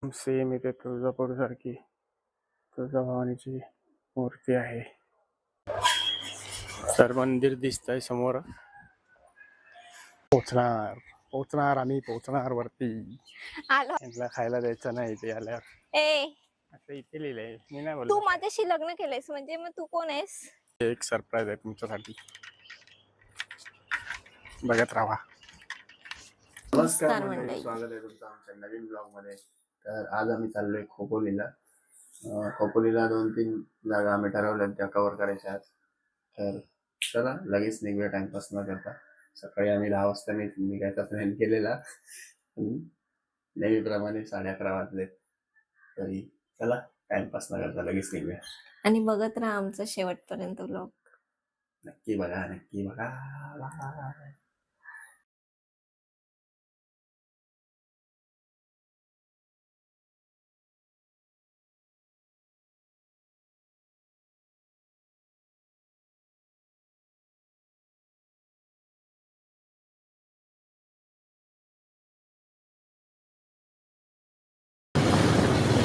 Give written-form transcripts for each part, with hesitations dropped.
Same इथे तुळजापूर सारखी तुळजाभवानीची मूर्ती आहे. तर मंदिर दिसतंय समोर. पोचणार आम्ही पोचणार वरती. यांना खायला द्यायचं नाही इथे आल्यावर. असं इथे लिहिलंय, मी नाही बोललो. तू माझ्याशी लग्न केलंयस म्हणजे मग तू कोण आहेस? एक सरप्राईज आहे तुमच्यासाठी, बघत राहा. नमस्कार मंडळी, स्वागत आहे तुमचं आमच्या नवीन ब्लॉग मध्ये. तर आज आम्ही चाललोय खोपोलीला. खोपोलीला 2-3 जागा आम्ही ठरवल्या त्या कव्हर करायच्या आहेत. तर चला लगेच निघूया, टाइमपास न करता. सकाळी आम्ही 10 वाजता निघायचा प्लॅन केलेला, नेहमीप्रमाणे 11:30 वाजले. तरी चला टाइमपास न करता लगेच निघूया. आणि बघत राहा आमचा शेवटपर्यंत ब्लॉग. नक्की बघा, नक्की बघा.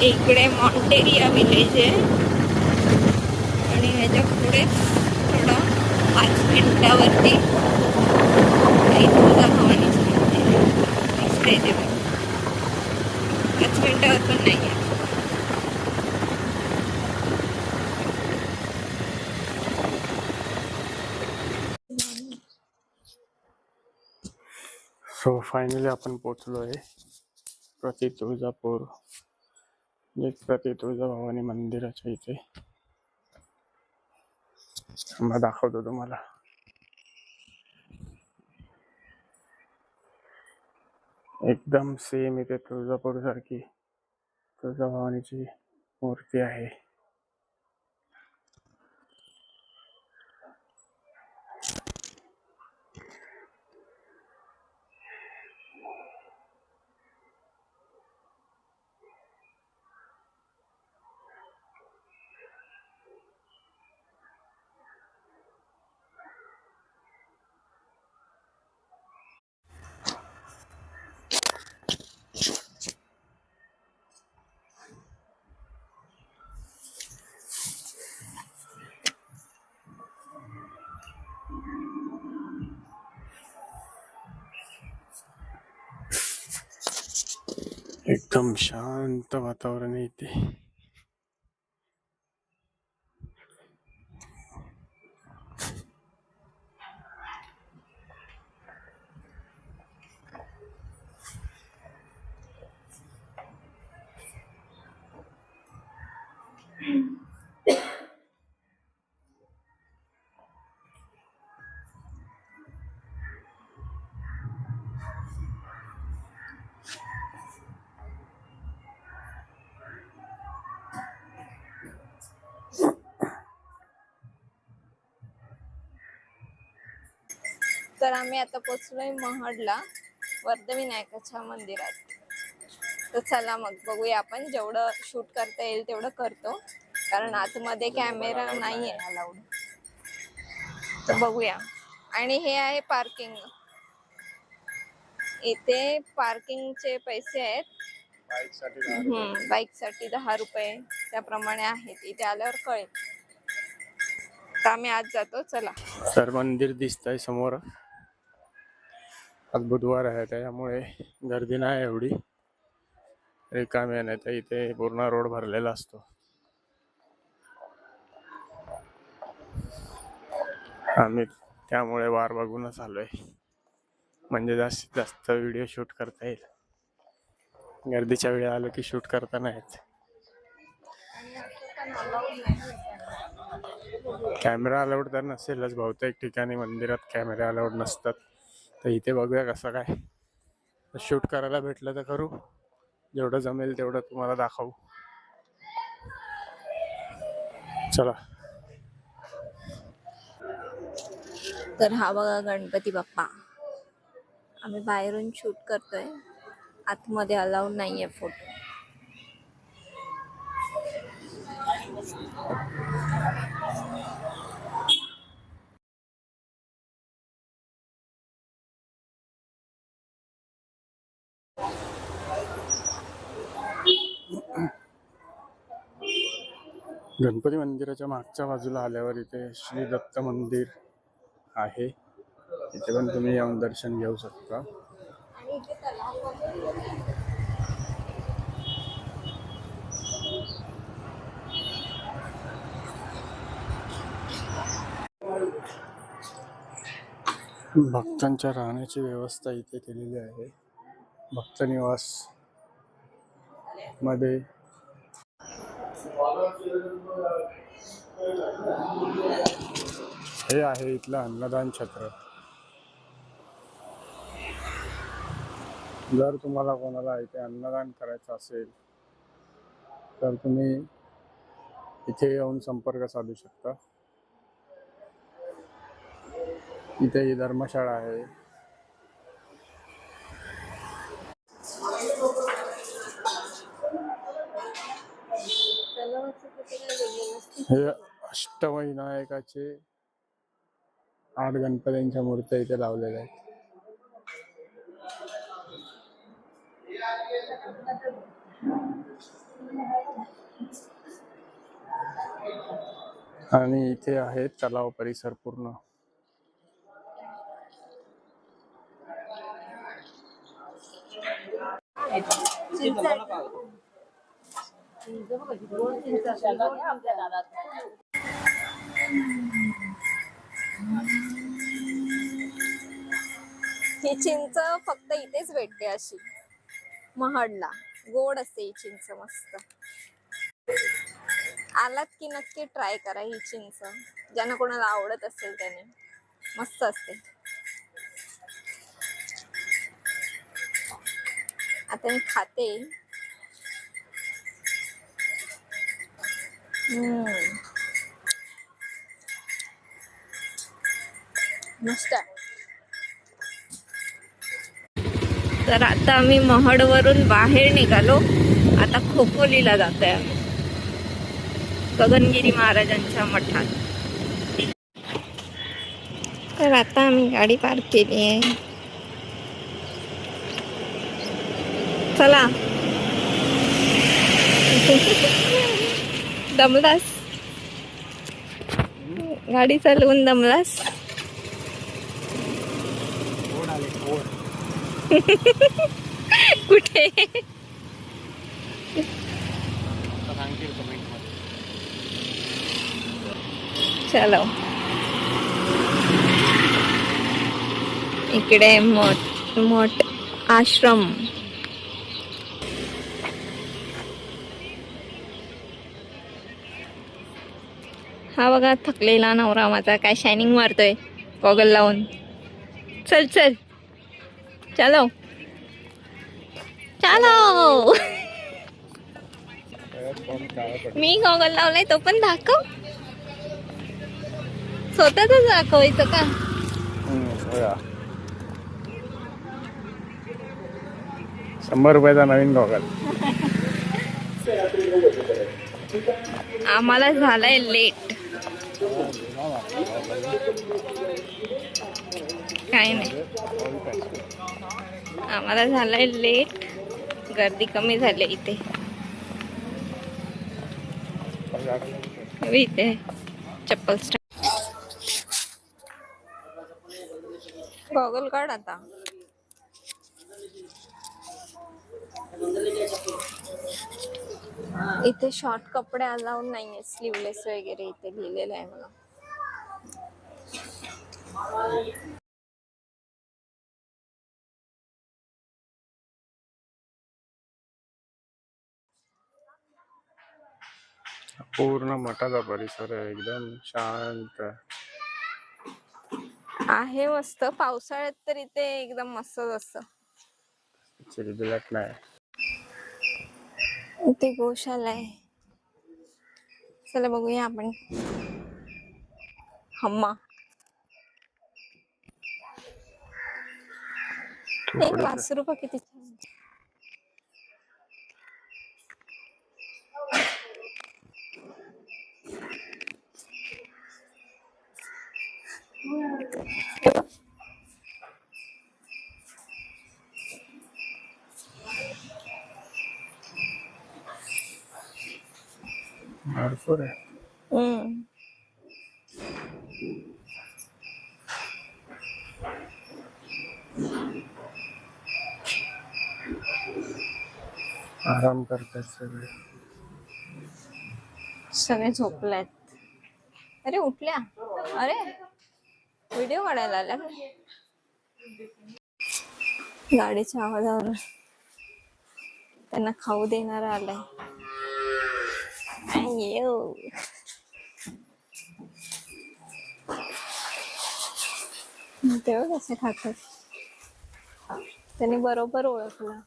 इकडे मॉन्टेरिया विलेज आहे आणि ह्याच्या पुढे थोडं 5 मिनिटावरती तुळजाभवानीचं मंदिर आहे. 5 मिनिटावर पण नाही आहे. सो फायनली आपण पोचलोय प्रति तुळजापूर, प्रति तुळजाभवानी मंदिराच्या इथे. मग दाखवतो तुम्हाला. एकदम सेम इथे तुळजापूर सारखी तुळजाभवानीची मूर्ती आहे. एकदम शांत वातावरण आहे इथे. तर आम्ही आता पोचलोय महडला, वर्धविनायकाच्या मंदिरात. तर चला मग बघूया, आपण जेवढं शूट करता येईल तेवढं करतो, कारण आतमध्ये कॅमेरा नाही आहे अलाउड. तर बघूया. आणि हे आहे पार्किंग. इथे पार्किंगचे पैसे आहेत. बाईक साठी 10 रुपये त्याप्रमाणे आहेत. इथे आल्यावर कळेल. तर आम्ही आज जातो, चला. तर मंदिर दिसतंय समोर. आज बुधवार आहे त्यामुळे गर्दी नाही एवढी, रिकामी नाही तर इथे पूर्ण रोड भरलेला असतो. आम्ही त्यामुळे वार बघूनच आलोय, म्हणजे जास्तीत जास्त व्हिडिओ शूट करता येईल. गर्दीच्या वेळी आलो की शूट करता नाही येत. कॅमेरा अलाउड तर नसेलच, बहुतेक ठिकाणी मंदिरात कॅमेरा अलाउड नसतात. तर इथे बघूया कसं काय शूट करायला भेटलं तर करू, जेवढं जमेल तेवढं तुम्हाला दाखवू. चला. तर हा बघा गणपती बाप्पा. आम्ही बाहेरून शूट करतोय, आतमध्ये अलाउड नाहीये फोटो. गणपती मंदिराच्या मागच्या बाजूला आल्यावर इथे श्री दत्त मंदिर आहे. इथे पण तुम्ही येऊन दर्शन घेऊ शकता. आणि इथे तलाव वगैरे आहे. भक्तांच्या राहण्याची व्यवस्था इथे केलेली आहे. भक्त निवास मध्ये हे आहे इथलं अन्नदान छत्र. जर तुम्हाला कोणाला इथे अन्नदान करायचं असेल तर तुम्ही इथे येऊन संपर्क साधू शकता. इथे ही धर्मशाळा आहे. तलावाचं तिथे काय वेगळं नसतं. हे अष्टविनायकाचे 8 गणपतींच्या मूर्त्या इथे लावलेल्या आहेत. आणि इथे आहे तलाव परिसर पूर्ण. ही चिंच फक्त इथेच भेटते अशी महाडला. गोड असते ही चिंच मस्त. आलात की नक्की ट्राय करा ही चिंच. ज्यांना कोणाला आवडत असेल त्याने. मस्त असते. आता मी खाते. मस्त. तर आता आम्ही महडवरून बाहेर निघालो. आता खोपोलीला जातोय आम्ही. गगनगिरी महाराजांच्या मठात. तर आता आम्ही गाडी पार्क केली आहे. चला. दमलास? गाडी चालवून दमलास? कुठे? चलो. इकडे मठ आश्रम. हा बघा थकलेला नवरा माझा काय शायनिंग मारतोय गॉगल लावून. चल चल चलो चलो. मी गॉगल लावलाय तो पण दाखव. स्वतःच दाखवायचं का? 100 रुपयाचा नवीन गॉगल. आम्हाला झालंय लेट. काय नाही, आम्हाला झालंय लेट. गर्दी कमी झाली इथे. इथे चप्पल स्टँड. गॉगल काढ आता. इथे शॉर्ट कपडे अलाउड नाहीये. स्लीवलेस वगैरे इथे लिहिलेलं आहे मला. पूर्ण मठाचा परिसर आहे. एकदम शांत आहे. मस्त. पावसाळ्यात तर इथे एकदम मस्तच असतं. चिलबिलाट नाही. इथे गोशाला आहे. चला बघूया आपण. हम्मा. एक वासरू बघ किती छान. भरपूर आहे. हम्म. आराम करतात सगळे. सगळे झोपलेत. अरे उठल्या. अरे व्हिडिओ काढायला आल्या का? गाडीच्या आवाजावर त्यांना खाऊ देणार आलाय. अय्यो. तेव्हा कसे खातात. त्यांनी बरोबर ओळखलं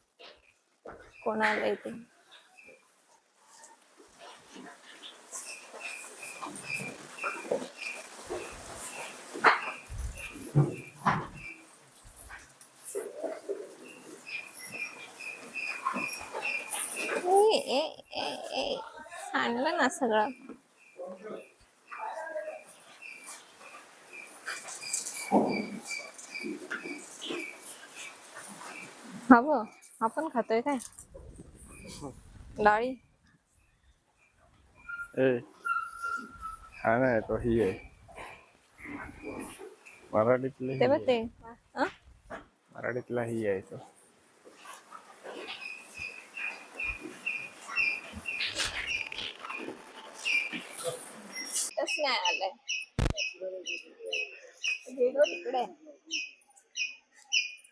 कोण आलंय ते. ए, ए, ए, ए. सांडलं ना सगळं. हा ब आपण खातोय काय डाळी. ए हा नाही तो ही आहे मराठीतलं ही ते बघ आहे. ते. हं? मराठीतला ही आहे तो. तस नाही आलंय. व्हिडिओ तिकडे आहे.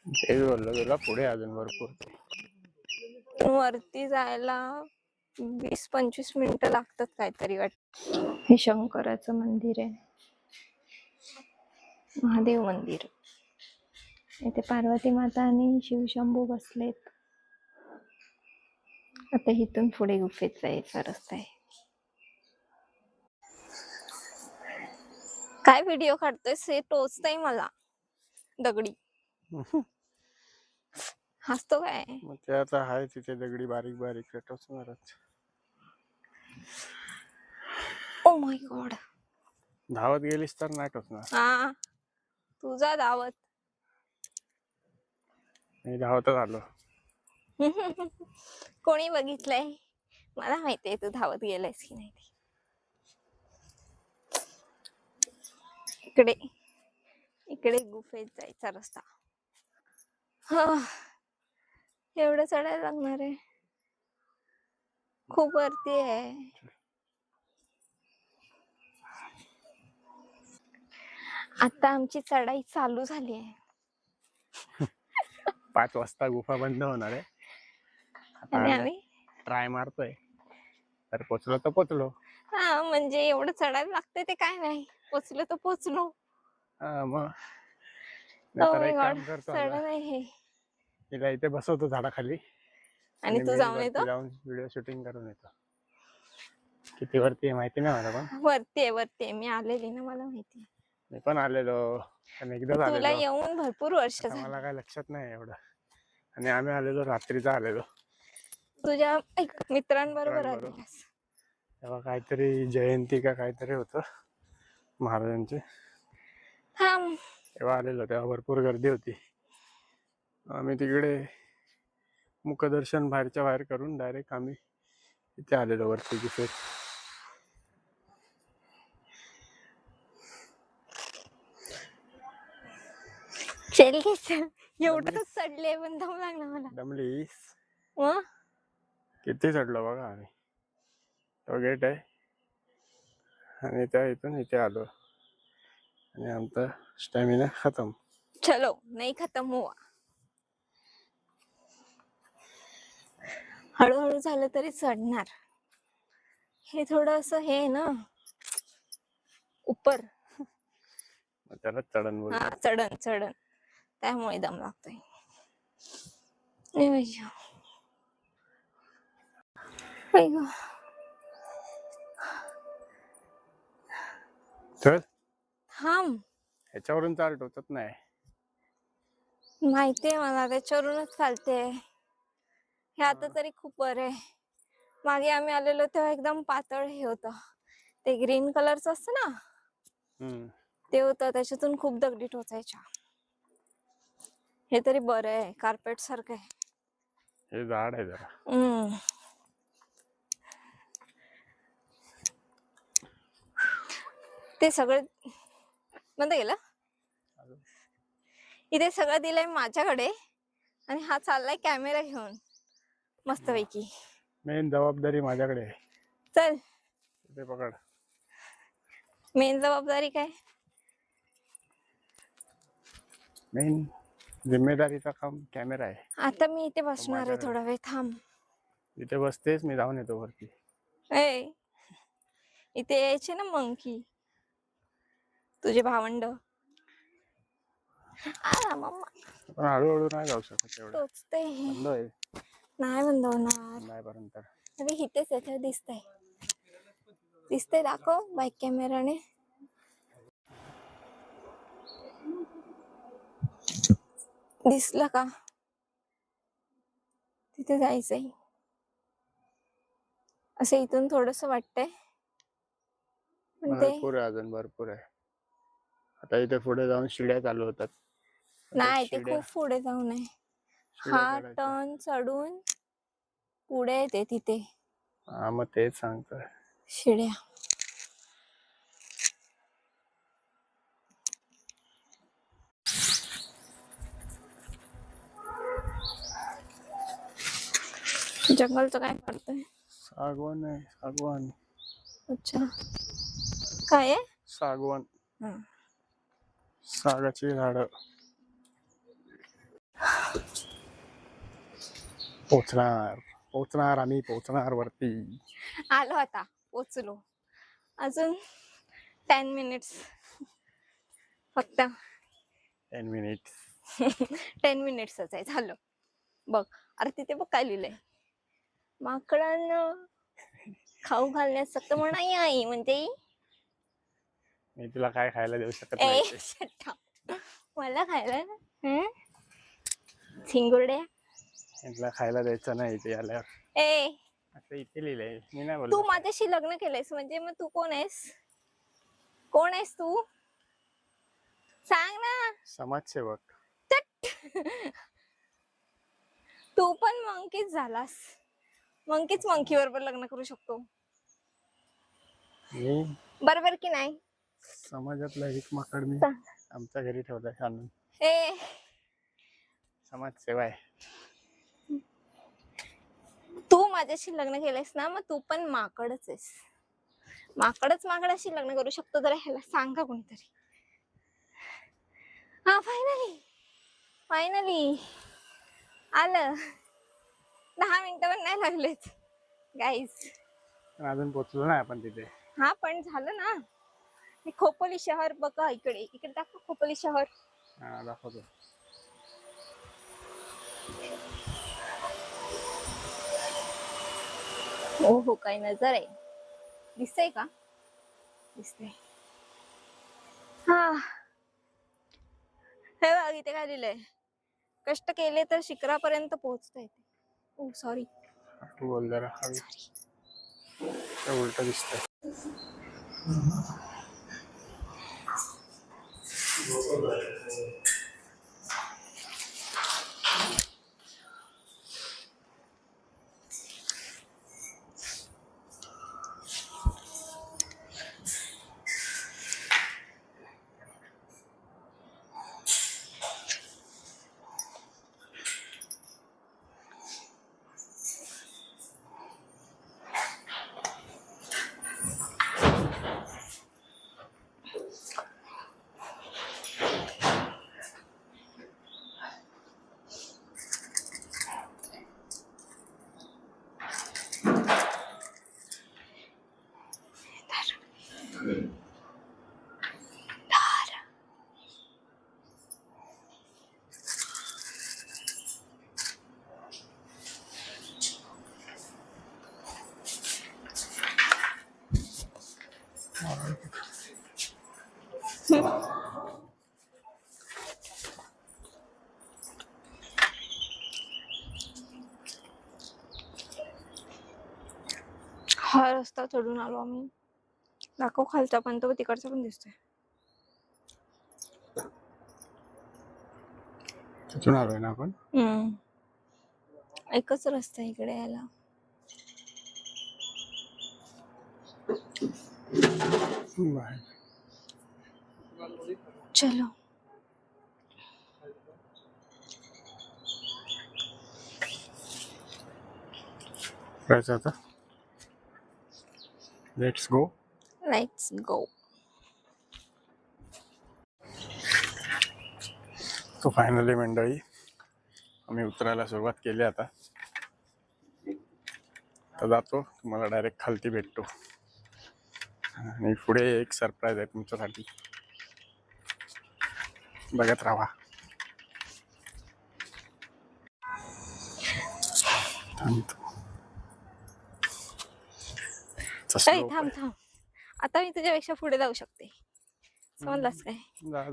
तेच बोललो तुला पुढे अजून भरपूर. वरती जायला 20-25 मिनिटं लागतात काहीतरी वाटत. हे शंकराचं मंदिर आहे. महादेव मंदिर. इथे पार्वती माता आणि शिवशंभू बसलेत. आता इथून पुढे गुफेत जायचा रस्ता आहे. काय व्हिडिओ काढतोय हे टोचतय मला दगडी. हसतो काय. मग ते आता आहे तिथे दगडी बारीक बारीक टोचणारच. Oh my God. धावत गेलीस तर नाही टोचणार. हा तुझा धावत. मी धावतच आलो. कोणी बघितलंय. मला माहितीये तू धावत गेलायस की नाही. इकडे इकडे गुफेत जायचा रस्ता. एवढं चढायला लागणार आहे. खूप वरती आहे. आता आमची चढाई चालू झाली आहे. 5 वाजता गुफा बंद होणार आहे. आणि आता आम्ही ट्राय मारतोय तर पोचलो तर पोचलो. हा म्हणजे एवढं चढायला लागतंय ते काय नाही. पोचलो तर पोचलो. मग Oh तर my एक God. काम करतो चढ आता. नाही हे. तिला इथे बसवतो झाडाखाली आणि तू मी जाऊन वरती येतो. जाऊन व्हिडिओ शूटिंग करून येतो. किती वरती आहे माहिती नाही मला पण. वरती आहे मी आलेली ना मला माहिती. मी पण आलेलो पण एकदाच तुला आलेलो. येऊन भरपूर वर्ष आता मला झाली. काय लक्षात नाही एवढं. आणि आम्ही आलेलो रात्रीचा आलेलो तुझ्या मित्रांबरोबर मित्रांबरोबर. आलेलास. तेव्हा काहीतरी जयंती का काहीतरी होतं महाराजांचे. हा तेव्हा आलेलो तेव्हा भरपूर गर्दी होती. आम्ही तिकडे मुखदर्शन बाहेरच्या बाहेर करून डायरेक्ट आम्ही इथे आलेलो वरती गुफेत. चल घे चल. एवढंच चढले पण दम लागला मला. दमलीस. मग किती चढलो बघा आम्ही. तो गेट आहे आणि त्या इथून इथे आलो आणि आमचा स्टॅमिना खतम. चलो नाही खतम हुआ. हळूहळू झालं तरी चढणार. हे थोडस हे आहे ना उपर. त्याला चढण हा बोलतात. चढण चढण त्यामुळे दम लागतोय. चल थांब. ह्याच्यावरून चाल टोचत नाही. माहितीये मला त्याच्यावरूनच चालते. हे आता तरी खूप बरं आहे. मागे आम्ही आलेलो तेव्हा एकदम पातळ हे होतं. ते ग्रीन कलरचं असतं ना ते होतं. त्याच्यातून खूप दगडी टोचायच्या. हे तरी बरं आहे कार्पेट सारखं आहे. हे झाड आहे जरा. ते सगळं बंद केलं. इथे सगळं दिलंय माझ्याकडे आणि हा चाललाय कॅमेरा घेऊन मस्तपैकी. मेन जबाबदारी माझ्याकडे आहे. चल, ते पकड. मेन जबाबदारी काय? मेन जिम्मेदारीचा काम कॅमेरा आहे. आता मी इथे बसणार आहे माझ्याकडे. थोडा वेळ, थांब. इथे बसतेस, मी जाऊन येतो वरती. ए, इथे यायचे ना मंकी तुझे भावंड. मम्मा पण हळूहळू नाही जाऊ शकत एवढं. टोचते. बंद आहे. नाही बंद होणार. नाही पर्यंत. अरे इथेच आहे, दिसतंय दिसतंय, दाखव बाईक कॅमेराने. दिसलं का? तिथे जायचंय. असं इथून थोडस वाटतंय पण ते भरपूर आहे, अजून भरपूर आहे. आता इथे पुढे जाऊन शिड्या चालू होतात. नाही, ते शिड्या खूप पुढे जाऊ नये. शिड्या हा चढायच्या. टर्न चढून पुढे येते तिथे हा, मग तेच सांगतोय. शिड्या. जंगलचं काय करतोय? सागवान आहे, सागवान. अच्छा, काय आहे? सागवान. हं. सागाची झाड. पोचणार आम्ही, पोचणार वरती. आलो, आता पोचलो. अजून 10 मिनिट्स फक्त. 10 मिनिट. 10 मिनिट्सच आहे, झालं. बघ, अरे तिथे बघ काय लिहिलंय. माकडांना खाऊ घालण्यास सक्त मनाई आहे. म्हणजे मी तुला काय खायला देऊ शकत ए, नाही. shut up. मला खायला झिंगुरड्या तुला खायला द्यायचं नाही इथे आल्यावर. ए, असं इथे लिहिलंय, मी नाही तू बोललो. माझ्याशी लग्न केलंयस म्हणजे मग तू कोण आहेस? कोण आहेस तू? सांग ना. समाजसेवक. तू पण मंकीच झालास. मंकीच मंकी बरोबर लग्न करू शकतो, मी बरोबर की नाही? समाजातला एक माकड मी सांग. आमच्या घरी ठेवलाय आणून. ए, समाजसेवा आहे. तू माझ्याशी लग्न केलंयस ना, मग तू पण माकडच आहेस. माकडच माकडाशी लग्न करू शकतो, जरा ह्याला सांगा कोणीतरी. हा, फायनली आलं. 10 मिनिटं पण नाही लागलेत गाईज. पण अजून पोचलो नाही आपण तिथे. हा, पण झालं ना. हे खोपोली शहर बघा, इकडे दाखव खोपोली शहर. हा, दाखवतो. हो हो, काय नजर आहे. दिसतंय का? दिसतंय. हा, हे बघ इथे काय लिहिलंय. कष्ट केले तर शिखरापर्यंत पोहोचता येते. ओ सॉरी, तू बोल जरा. उलट दिसतंय. हा रस्ता चढून आलो आम्ही. दाखव खालचा पण, तो तिकडचा पण दिसतोय. तिथून आलोय ना आपण. एकच रस्ता इकडे यायला. बाहेर चलो करायचं आता. Let's go. Let's go. तो फायनली मंडळी आम्ही उतरायला सुरुवात केली आता. तर जातो, तुम्हाला डायरेक्ट खालती भेटतो. आणि पुढे एक सरप्राईज आहे तुमच्यासाठी, बघत राहा. थांब थांब, आता मी तुझ्यापेक्षा पुढे जाऊ शकते, समजलास काय?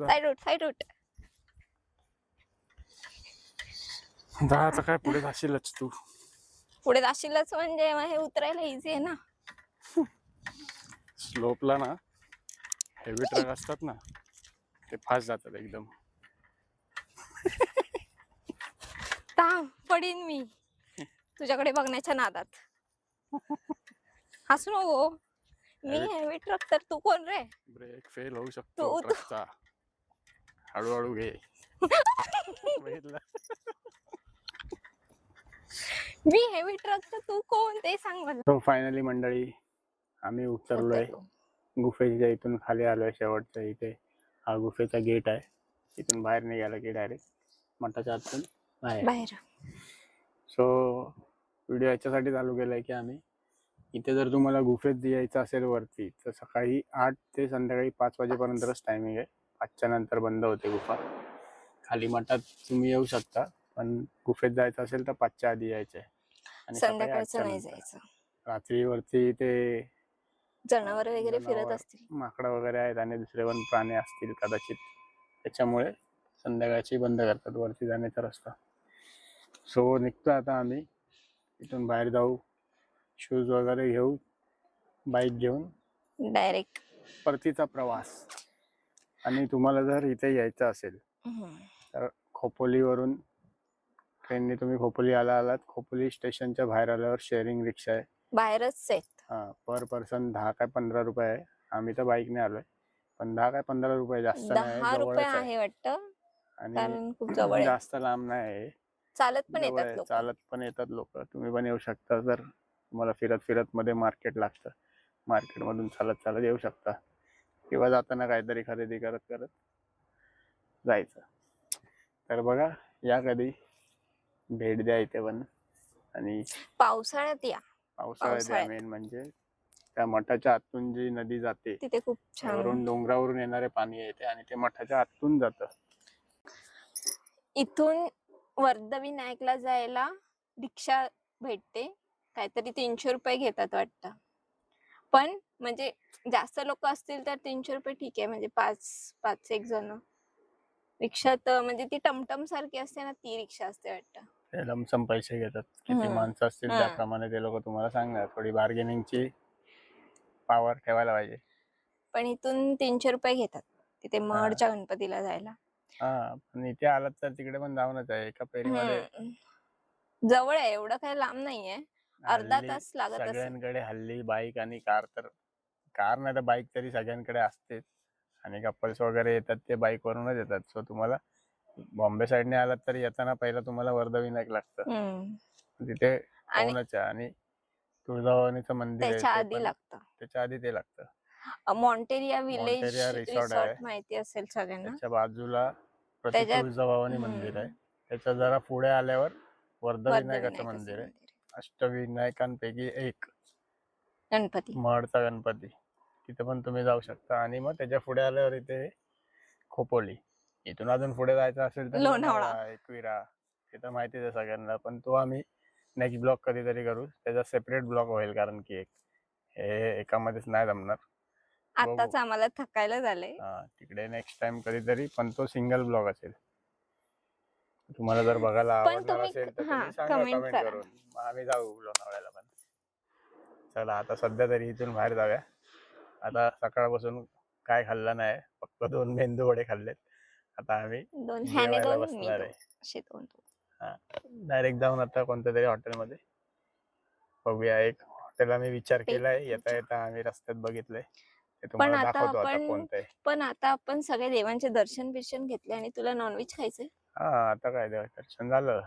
साईड उठ, साईड उठ. आता काय पुढे जाशीलच तू. पुढे जाशीलच म्हणजे मग हे उतरायला इझी आहे ना. स्लोपला ना हेवी ट्रक असतात ना, ते फास्ट जातात एकदम. थांब, पडीन मी तुझ्याकडे बघण्याच्या नादात. हसू नको, मी हेवी ट्रक तर तू कोण रे? ब्रेक फेल होऊ शकतो तू- ट्रकचा, हळूहळू घे. मी हेवी ट्रक तर तू कोण ते सांग मला. तो फायनली मंडळी आम्ही उतरलोय गुफेच्या इथून खाली आलोय. शेवटच्या इथे हा गुफेचा गेट आहे, इथून बाहेर निघाला की डायरेक्ट मठाच्या आतून बाहेर. सो व्हिडिओ याच्यासाठी चालू केलाय की आम्ही इथे जर तुम्हाला गुफेत यायचं असेल वरती, तर सकाळी 8 ते संध्याकाळी 5 वाजेपर्यंतच टायमिंग आहे. 5च्या नंतर बंद होते गुफा. खाली मठात तुम्ही येऊ शकता, पण गुफेत जायचं असेल तर 5च्या आधी यायचं आहे. आणि संध्याकाळचं नाही जायचं. रात्री वरती ते जनावर वगैरे फिरत असतील, माकडं वगैरे आहेत आणि दुसरे पण प्राणी असतील कदाचित, त्याच्यामुळे संध्याकाळची बंद करतात वरती जाण्याचा रस्ता. सो निघतो आता आम्ही इथून बाहेर जाऊ, शूज वगैरे घेऊ, बाईक घेऊन डायरेक्ट परतीचा प्रवास. आणि तुम्हाला जर इथे यायचं असेल तर खोपोलीवरून ट्रेनने तुम्ही खोपोली आलात, खोपोली स्टेशनच्या बाहेर आल्यावर शेअरिंग रिक्षा आहे, बाहेरच आहेत. पर पर्सन 10 काय 15 रुपये आहे. आम्ही तर बाईकने आलोय, पण 10 काय 15 रुपये जास्त नाही, 10 रुपये जवळच आहे वाटतं, आणि कारण खूप जवळ आहे. जास्त लांब नाही, चालत पण जवळ येतात आहे, लोक. चालत पण येतात लोक. तुम्ही पण येऊ शकता, जर तुम्हाला फिरत फिरत मध्ये मार्केट लागतं, मार्केटमधून चालत चालत येऊ शकता, किंवा जाताना काहीतरी खरेदी करत करत जायचं. तर बघा, या कधी भेट द्या इथे पण. आणि पावसाळ्यात या, पावसाळ्यात मेन म्हणजे त्या मठाच्या आतून जी नदी जाते, तिथे खूप छान. वरून डोंगरावरून येणारे पाणी येते आणि ते मठाच्या आतून जातं. इथून वर्धविनायकला जायला रिक्षा भेटते, काहीतरी 300 रुपये घेतात वाटतं. पण म्हणजे जास्त लोक असतील तर 300 रुपये ठीक आहे, म्हणजे 5 एक जण. रिक्षात म्हणजे ती टमटम सारखी असते ना, ती रिक्षा असते वाटतं. ते लमसम पैसे घेतात, किती माणसं असतील त्याप्रमाणे ते लोक तुम्हाला सांगणार. थोडी बार्गेनिंगची पावर ठेवायला पाहिजे. पण इथून 300 रुपये घेतात तिथे महडच्या गणपतीला जायला. पण इथे आलात तर तिकडे पण जाऊनच आहे, एका फेरीमध्ये जवळ आहे, एवढं काही लांब नाहीये, अर्धा तास लागत असेल. सगळ्यांकडे हल्ली बाईक आणि कार, तर कार नाही तर बाईक तरी सगळ्यांकडे असतेच. आणि कपल्स वगैरे येतात ते बाईक वरूनच येतात. सो तुम्हाला बॉम्बे साईडने आलात तरी येताना पहिला तुम्हाला वर्धविनायक लागतं, तिथे पाहूनच आहे. आणि तुळजाभवानीचं मंदिर आहे, त्याच्या आधी लागतं, त्याच्या आधी ते लागतं. मॉन्टेरिया विलेज रिसॉर्ट आहे, माहिती असेल सगळ्यांना. त्याच्या बाजूला तुळजाभवानी मंदिर आहे. त्याच्या जरा पुढे आल्यावर वर्धविनायकाचं मंदिर आहे, अष्टविनायकांपैकी एक गणपती, महडचा गणपती. तिथे पण तुम्ही जाऊ शकता. आणि मग त्याच्या पुढे आल्यावर इथे खोपोली. इथून अजून पुढे जायचं असेल तर लोणावळा, एकविरा, ते तर माहितीच आहे सगळ्यांना. पण तो आम्ही नेक्स्ट ब्लॉग कधीतरी करू, त्याचा सेपरेट ब्लॉग होईल, कारण की हे एकामध्येच नाही जमणार. आताच आम्हाला थकायला झालंय. तिकडे नेक्स्ट टाइम कधीतरी, पण तो सिंगल ब्लॉग असेल. तुम्हाला जर बघायला आवडणार असेल तर तुम्ही सांगा कमेंट करून, आम्ही जाऊ लोणावळ्याला पण. चला आता सध्या तरी इथून बाहेर जाऊया. आता सकाळपासून काय खाल्लं नाही, फक्त 2 मेंदू वडे खाल्लेत. आता आम्ही जेवायला बसणार आहे. डायरेक्ट जाऊन आता कोणत्या तरी हॉटेलमध्ये बघूया. एक हॉटेल आम्ही विचार केलाय, येता येता आम्ही रस्त्यात बघितलंय, ते तुम्हाला आता दाखवतो आता आपण- कोणतं आहे. पण आता आपण सगळे देवांचे दर्शन बिर्शन घेतले आणि तुला नॉनव्हेज खायचंय. हा आता काय दर्शन झालं,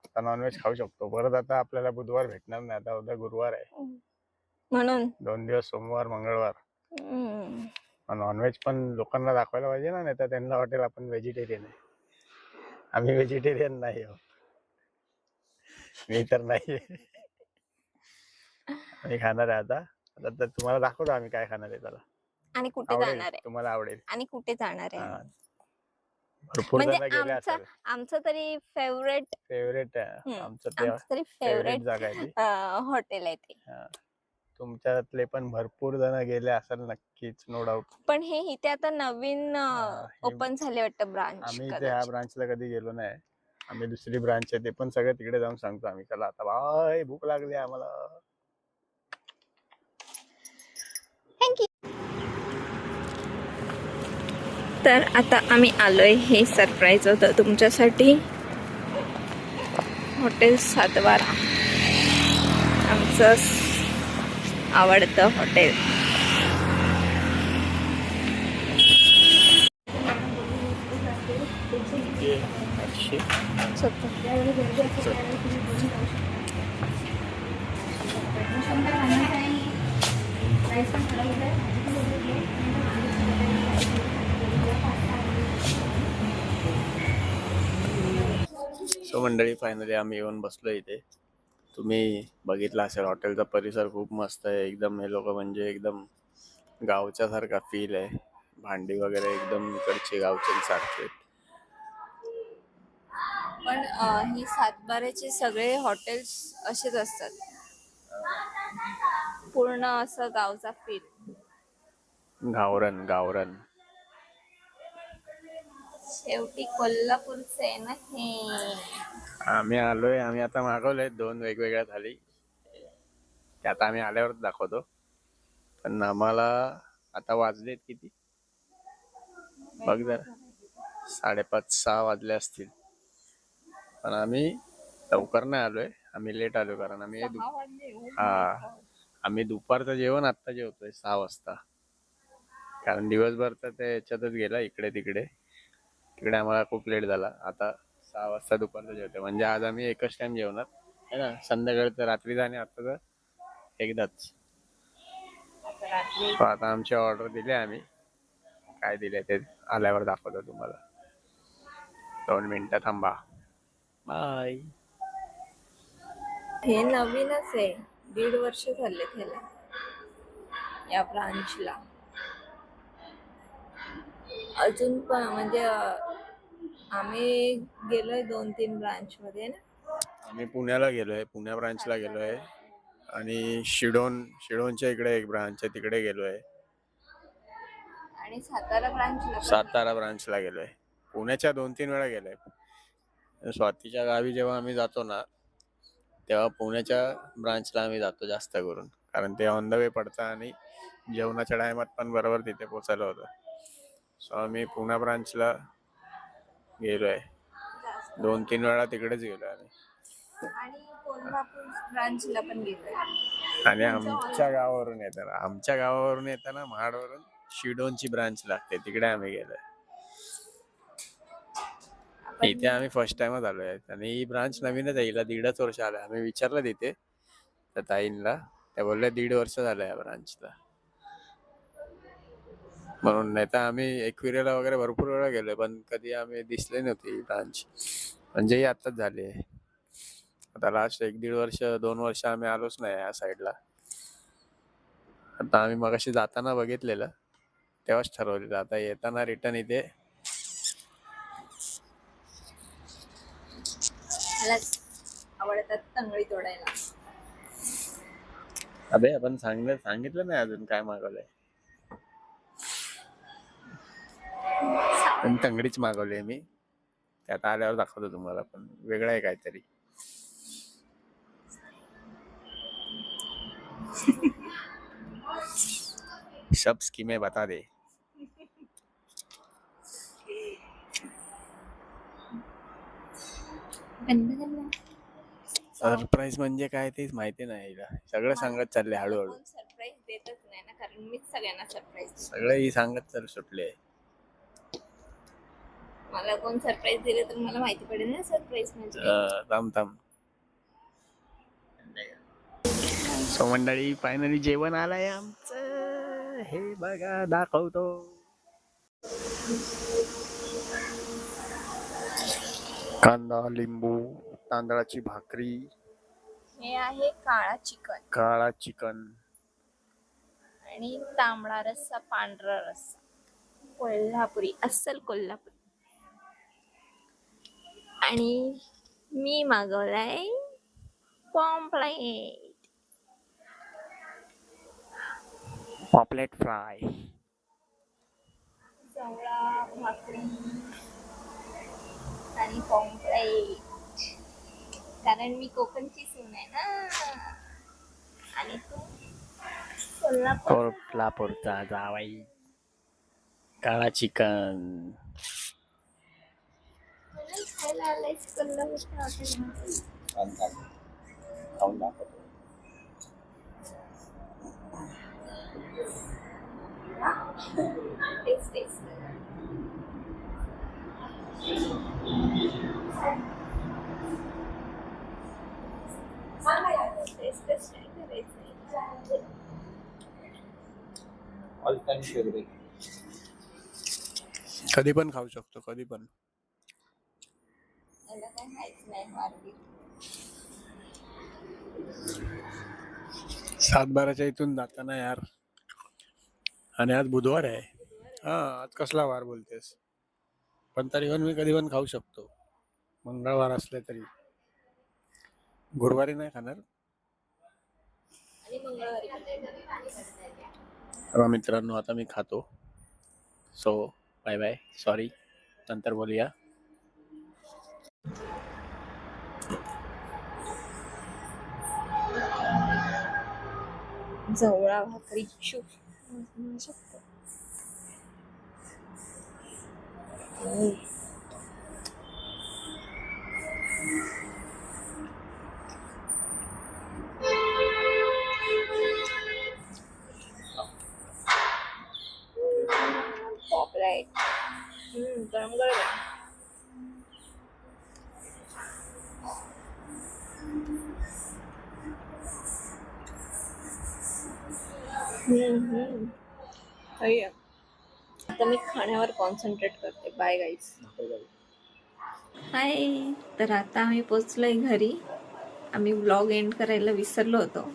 आता नॉनव्हेज खाऊ शकतो. परत आता आपल्याला बुधवार भेटणार नाही, आता उद्या गुरुवार आहे. म्हणून 2 दिवस सोमवार मंगळवार हम्म. नॉनव्हेज पण लोकांना दाखवायला पाहिजे ना, नाही तर त्यांना वाटेल आपण व्हेजिटेरियन आहे. आम्ही व्हेजिटेरियन नाही आहोत. मी तर नाही. आम्ही खाणार आहे आता. आता तर तुम्हाला दाखवतो आम्ही काय खाणार आहे. त्याला आणि कुठे आवडेल, जाणार आहे तुम्हाला आवडेल. आणि कुठे जाणार आहे. हा. भरपूर म्हणजे जण गेले आमचा असेल. आमचं तरी फेवरेट फेवरेट आमचं ते आमचं तरी फेवरेट फेवरेट जागा आहे ती. हॉटेल आहे ते. हा. तुमच्यातले पण भरपूर जण गेले असेल नक्कीच, नो डाऊट. पण हे इथे आता नवीन हे- ओपन झाले वाटतं ब्रांच. आम्ही इथे ह्या ब्रांचला कधी गेलो नाही. आम्ही दुसरी ब्रांच आहे ते पण सगळं तिकडे जाऊन सांगतो आम्ही. चला आता बाय, भूक लागली आम्हाला. थँक्यू. तर आता आम्ही आलोय, हे सरप्राईज होतं तुमच्यासाठी. हॉटेल सातबारा, आमचं आवडतं हॉटेल. सो मंडळी, फायनली आम्ही येऊन बसलो इथे. तुम्ही बघितलं असेल, हॉटेलचा परिसर खूप मस्त आहे एकदम. हे लोक म्हणजे एकदम गावच्या सारखा फील आहे. भांडी वगैरे एकदम इकडचे गावचे सारखे. पण ही सातबाऱ्याचे सगळे हॉटेल्स असेच असतात, पूर्ण असं गावचा फील. गावरण गावरण. शेवटी कोल्हापूरचे आहे ना हे. आम्ही आलोय, आम्ही आता मागवलंय 2 वेगवेगळ्या थाली. ते आता आम्ही आल्यावर दाखवतो. पण आम्हाला आता वाजलेत किती बघ जरा, 5:30-6 वाजले असतील. पण आम्ही लवकर नाही आलोय, आम्ही लेट आलो. कारण आम्ही दुपारचं जेवण आत्ता जेवतोय 6 वाजता. कारण दिवसभर तर ते याच्यातच गेला, इकडे तिकडे. तिकडे आम्हाला खूप लेट झाला. आता 6 वाजता दुपारचं जेवतोय. म्हणजे आज आम्ही एकच टाइम जेवणार आहे ना, संध्याकाळचं रात्रीचं आणि आता तर एकदाच. आता आमची ऑर्डर दिली आम्ही, काय दिले ते आल्यावर दाखवतो तुम्हाला. 2 मिनिटं थांबा. बाय. हे नवीनच आहे, 1.5 वर्ष झाले त्याला, या ब्रांचला. अजून पण म्हणजे आम्ही गेलोय 2-3 ब्रांच मध्ये ना. आम्ही पुण्याला गेलोय, पुण्या ब्रांचला गेलोय. आणि शिडोनच्या इकडे एक ब्रांच आहे, तिकडे गेलोय. आणि सातारा ब्रांचला गेलोय. पुण्याच्या 2-3 वेळा गेलोय. स्वातीच्या गावी जेव्हा आम्ही जातो ना, तेव्हा पुण्याच्या ब्रांचला आम्ही जातो जास्त करून. कारण ते ऑन द वे पडतं आणि जेवणाच्या टायमात पण बरोबर तिथे पोचायला होतं. सो आम्ही पुणा ब्रांचला गेलोय 2-3 वेळा, तिकडेच गेलोय आम्ही. आणि कोल्हापूर ब्रांचला पण गेलोय. आणि आमच्या गावावरून येताना महाडवरून शिडोनची ब्रांच लागते, तिकडे आम्ही गेलोय. इथे आम्ही फर्स्ट टाइमच आलोय. आणि ही ब्रांच नवीनच आहे, हिला 1.5 वर्ष आलं. आम्ही विचारलं तिथे त्या ताईंना, त्या बोलल्या 1.5 वर्ष झालं या ब्रांचला. म्हणून नाही तर आम्ही एकविरेला वगैरे भरपूर वेळा गेलोय, पण कधी आम्ही दिसले नव्हती ही ब्रांच. म्हणजे ही आत्ताच झाली आहे. आता लास्ट 1-1.5 वर्ष 2 वर्ष आम्ही आलोच नाही या साईडला. आता आम्ही मगाशी जाताना बघितलेलं, तेव्हाच ठरवलेलं. आता येताना रिटर्न इथे. मला आवडतात तंगडी तोडायला. अबे आपण सांगितलं नाही अजून काय मागवलंय. पण तंगडीच मागवली मी, ते आता आल्यावर दाखवतो तुम्हाला. पण वेगळं आहे काहीतरी. सब स्कीमे बता दे. सरप्राईज म्हणजे काय तेच माहिती नाही. सगळं सांगत चालले हळूहळू. सरप्राईज देतच नाही ना, कारण मीच सगळ्यांना सरप्राईज. सगळे सांगत तर सुटले. मला कोण सरप्राईज दिले तर मला माहिती पडेल ना सरप्राईज म्हणजे. थांब. सो मंडळी फायनली जेवण आलंय आमचं. हे बघा दाखवतो. कांदा, लिंबू, तांदळाची भाकरी, हे आहे काळा चिकन आणि तांबडा रस्सा, पांढरा रस्सा, कोल्हापुरी, अस्सल कोल्हापुरी. आणि मी मागवलाय पॉपलेट फ्राय, चवळा भाकरी आणि पॉम्पलेट, कारण मी कोकणची सून आहे ना. आणि तू कोल्हापूरचा जावाई. काळा चिकन. खायला आलायस कोल्हापूरच्या हॉटेलमध्ये. खाऊन दाखवतो. टेस्ट. टेस्ट नाही करायचं. All time favourite. कधी पण खाऊ शकतो, कधी पण. याला काय खायचं नाही मारली. 7-12च्या इथून जाताना यार. आणि आज बुधवार आहे. हा, आज कसला वार बोलतेस? पण तरी पण मी कधी पण खाऊ शकतो, मंगळवार असले तरी. गुरुवारी नाही खाणार. आणि मंगळवारी तेव्हा मित्रांनो आता मी खातो. So bye bye. सॉरी, नंतर बोलूया. जवळा भाकरी पॉपलेट. गरम गरम. आता मी खाण्यावर कॉन्सन्ट्रेट करते. Bye guys. हाय. तर आता आम्ही पोचलोय घरी. आम्ही ब्लॉग एंड करायला विसरलो होतो.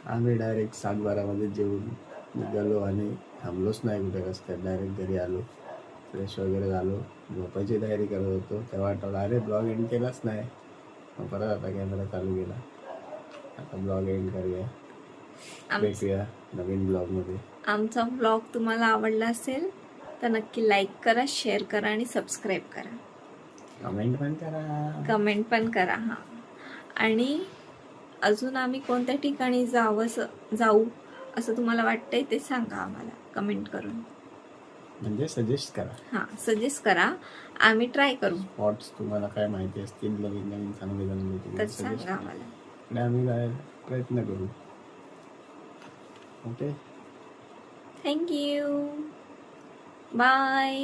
आम्ही डायरेक्ट 7-12 जेवून निघालो आणि थांबलोच नाही कुठे रस्त्यात. डायरेक्ट घरी आलो, फ्रेश वगैरे झालो, झोपायची तयारी करत होतो. तेव्हा आठवलं अरे ब्लॉग एंड केलाच नाही. मग परत आता कॅमेरा चालू केला. आता ब्लॉग एंड करूया. भेटूया नवीन ब्लॉगमध्ये. आमचा ब्लॉग तुम्हाला आवडला असेल तर नक्की लाईक करा, शेअर करा आणि सबस्क्राईब करा. कमेंट पण करा. हां, आणि अजून आम्ही कोणत्या ठिकाणी जाऊ असं तुम्हाला वाटतंय ते सांगा आम्हाला कमेंट करून. म्हणजे सजेस्ट करा. हां, सजेस्ट करा. आम्ही ट्राय करू. स्पॉट्स तुम्हाला काय माहिती असतील नवीन नवीन चांगले तर सांगा आम्हाला. आणि आम्ही जायला प्रयत्न करू. Okay, thank you. बाय.